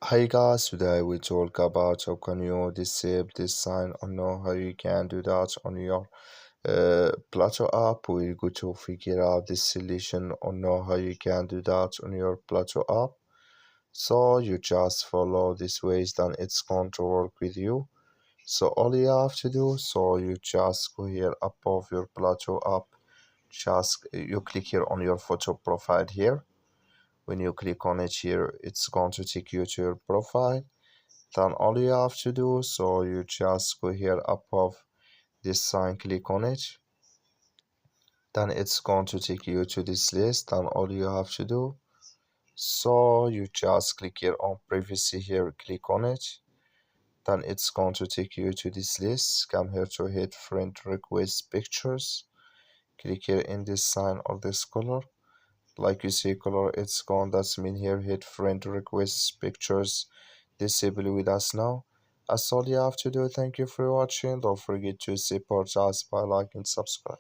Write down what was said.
Hi guys, today we talk about how can you disable this sign or know how you can do that on your Plato app. We're going to figure out this solution or know how you can do that on your Plato app. So you just follow these ways, then it's going to work with you. So all you have to do, so you just go here above your Plato app, just you click here on your photo profile here. When you click on it here, it's going to take you to your profile. Then all you have to do, so you just go here above this sign, click on it. Then it's going to take you to this list. Then all you have to do, so you just click here on privacy here, click on it. Then it's going to take you to this list. Come here to hit friend request pictures. Click here in this sign or this color. Like you see color, it's gone. That's mean here hit friend request pictures disable with us now. That's all you have to do. Thank you for watching. Don't forget to support us by liking and subscribe.